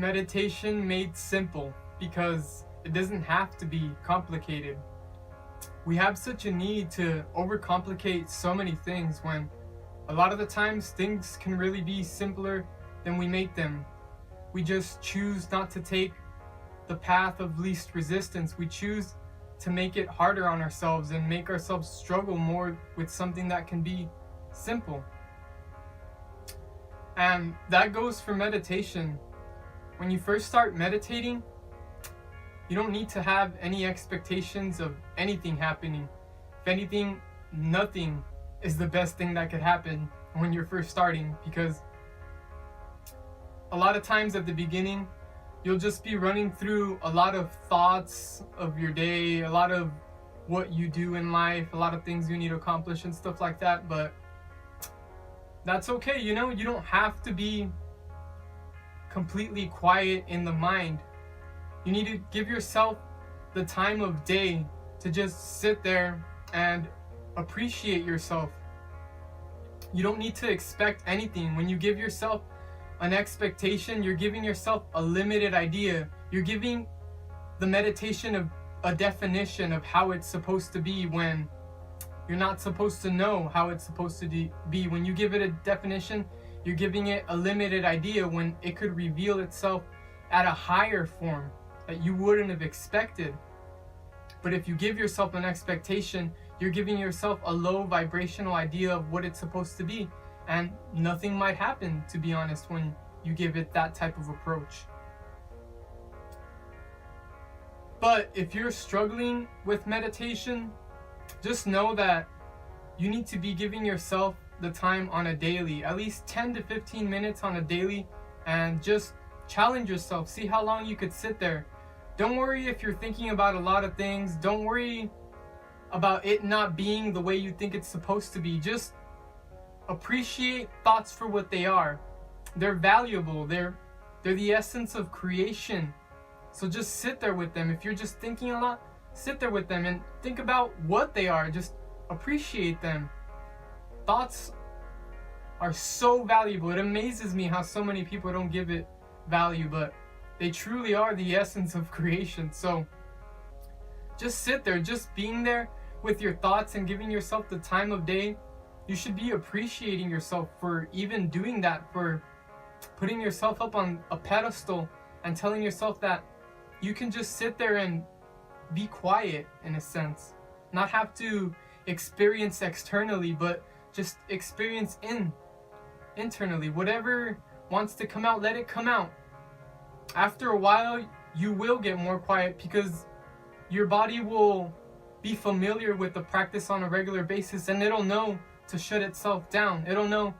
meditation made simple because it doesn't have to be complicated. We have such a need to overcomplicate so many things when a lot of the times things can really be simpler than we make them. We just choose not to take the path of least resistance. We choose to make it harder on ourselves and make ourselves struggle more with something that can be simple. And that goes for meditation. When you first start meditating, you don't need to have any expectations of anything happening. If anything, nothing is the best thing that could happen when you're first starting, because a lot of times at the beginning, you'll just be running through a lot of thoughts of your day, a lot of what you do in life, a lot of things you need to accomplish and stuff like that. But that's okay, you don't have to be completely quiet in the mind. You need to give yourself the time of day to just sit there and appreciate yourself. You don't need to expect anything. When you give yourself an expectation, you're giving yourself a limited idea. You're giving the meditation a definition of how it's supposed to be when you're not supposed to know how it's supposed to be. When you give it a definition, you're giving it a limited idea when it could reveal itself at a higher form that you wouldn't have expected. But if you give yourself an expectation, you're giving yourself a low vibrational idea of what it's supposed to be. And nothing might happen, to be honest, when you give it that type of approach. But if you're struggling with meditation, just know that you need to be giving yourself the time on a daily, at least 10 to 15 minutes on a daily, and just challenge yourself. See how long you could sit there. Don't worry if you're thinking about a lot of things. Don't worry about it not being the way you think it's supposed to be. Just appreciate thoughts for what they are. They're valuable. They're the essence of creation. So just sit there with them. If you're just thinking a lot, sit there with them and think about what they are. Just appreciate them. Thoughts are so valuable. It amazes me how so many people don't give it value, but they truly are the essence of creation. So just sit there, just being there with your thoughts and giving yourself the time of day. You should be appreciating yourself for even doing that, for putting yourself up on a pedestal and telling yourself that you can just sit there and be quiet, in a sense. Not have to experience externally, but just experience internally. Whatever wants to come out, let it come out. After a while, you will get more quiet because your body will be familiar with the practice on a regular basis, and it'll know to shut itself down. It'll know,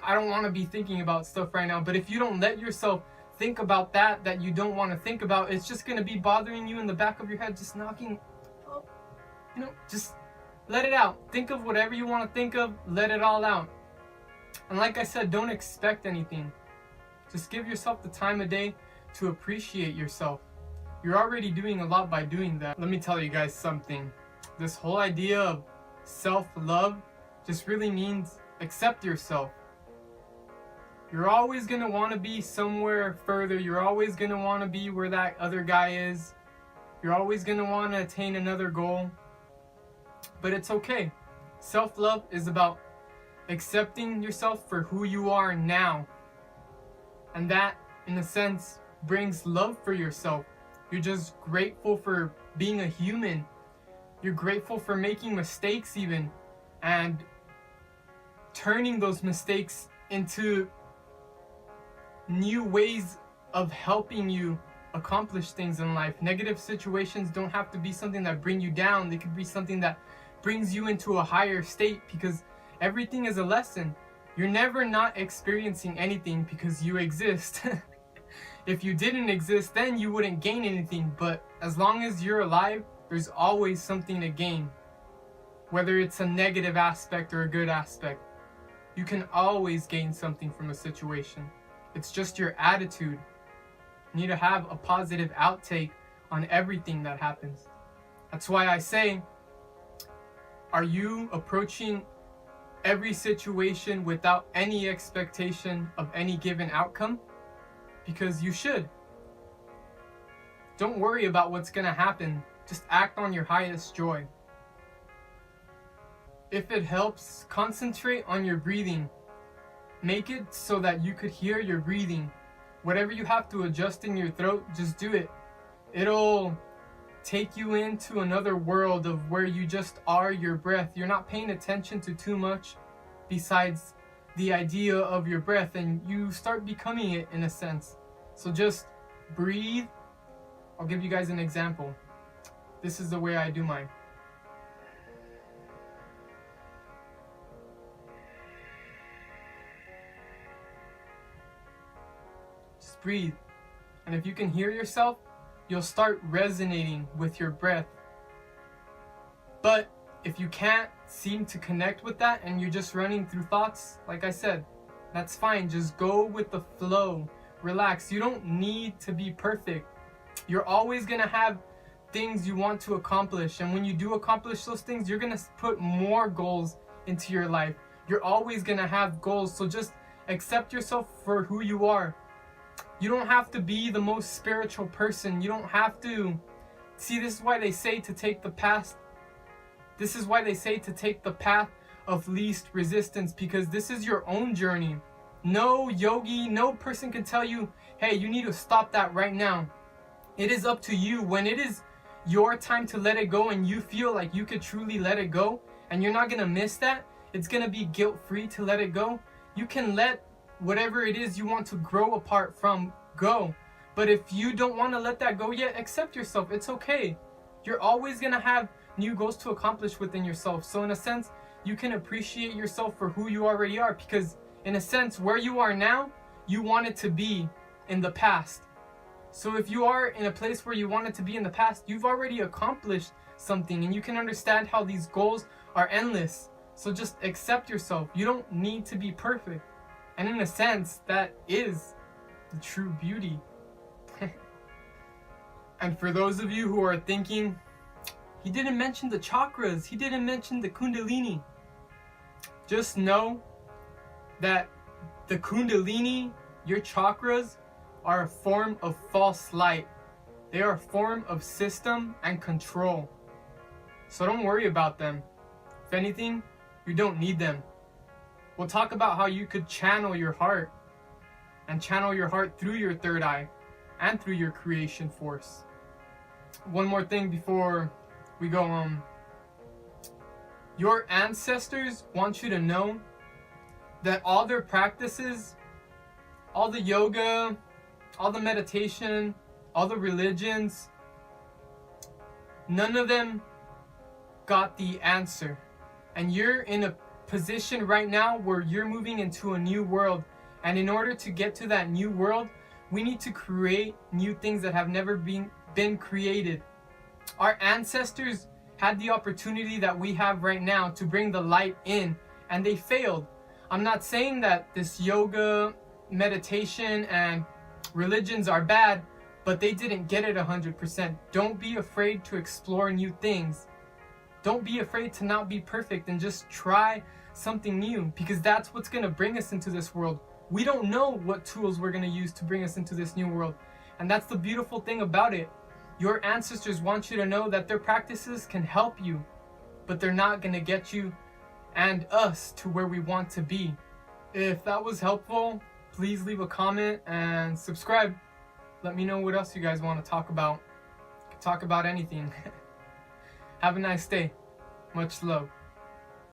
I don't want to be thinking about stuff right now. But if you don't let yourself think about that you don't want to think about, it's just going to be bothering you in the back of your head, just knocking up. Just let it out. Think of whatever you want to think of, let it all out. And like I said, don't expect anything. Just give yourself the time of day to appreciate yourself. You're already doing a lot by doing that. Let me tell you guys something. This whole idea of self-love just really means accept yourself. You're always going to want to be somewhere further. You're always going to want to be where that other guy is. You're always going to want to attain another goal. But it's okay. Self-love is about accepting yourself for who you are now. And that, in a sense, brings love for yourself. You're just grateful for being a human. You're grateful for making mistakes even, and turning those mistakes into new ways of helping you accomplish things in life. Negative situations don't have to be something that bring you down. They could be something that brings you into a higher state, because everything is a lesson. You're never not experiencing anything because you exist. If you didn't exist, then you wouldn't gain anything. But as long as you're alive, there's always something to gain. Whether it's a negative aspect or a good aspect, you can always gain something from a situation. It's just your attitude. You need to have a positive outtake on everything that happens. That's why I say, are you approaching every situation without any expectation of any given outcome? Because you should. Don't worry about what's gonna happen. Just act on your highest joy. If it helps, concentrate on your breathing. Make it so that you could hear your breathing. Whatever you have to adjust in your throat, just do it. It'll take you into another world of where you just are your breath. You're not paying attention to too much besides the idea of your breath, and you start becoming it in a sense. So just breathe. I'll give you guys an example. This is the way I do mine. Just breathe. And if you can hear yourself, you'll start resonating with your breath. But if you can't seem to connect with that and you're just running through thoughts, like I said, that's fine. Just go with the flow. Relax. You don't need to be perfect. You're always going to have things you want to accomplish. And when you do accomplish those things, you're going to put more goals into your life. You're always going to have goals. So just accept yourself for who you are. You don't have to be the most spiritual person. You don't have to. See, this is why they say to take the path. This is why they say to take the path of least resistance, because this is your own journey. No yogi, no person can tell you, hey, you need to stop that right now. It is up to you. When it is your time to let it go and you feel like you could truly let it go and you're not going to miss that, it's going to be guilt-free to let it go. You can let whatever it is you want to grow apart from go. But if you don't want to let that go yet, accept yourself. It's okay. You're always going to have new goals to accomplish within yourself. So in a sense, you can appreciate yourself for who you already are, because in a sense, where you are now, you wanted to be in the past. So if you are in a place where you wanted to be in the past, you've already accomplished something, and you can understand how these goals are endless. So just accept yourself. You don't need to be perfect. And in a sense, that is the true beauty. And for those of you who are thinking, he didn't mention the chakras, he didn't mention the Kundalini. Just know that the Kundalini, your chakras, are a form of false light. They are a form of system and control. So don't worry about them. If anything, you don't need them. We'll talk about how you could channel your heart, and channel your heart through your third eye and through your creation force. One more thing before we go. Your ancestors want you to know that all their practices, all the yoga, all the meditation, all the religions, none of them got the answer. And you're in a position right now where you're moving into a new world. And in order to get to that new world, we need to create new things that have never been created. Our ancestors had the opportunity that we have right now to bring the light in, and they failed. I'm not saying that this yoga, meditation, and religions are bad, but they didn't get it 100%. Don't be afraid to explore new things. Don't be afraid to not be perfect, and just try something new, because that's what's going to bring us into this world. We don't know what tools we're going to use to bring us into this new world. And that's the beautiful thing about it. Your ancestors want you to know that their practices can help you, but they're not going to get you and us to where we want to be. If that was helpful, please leave a comment and subscribe. Let me know what else you guys want to talk about. Talk about anything. Have a nice day. Much love.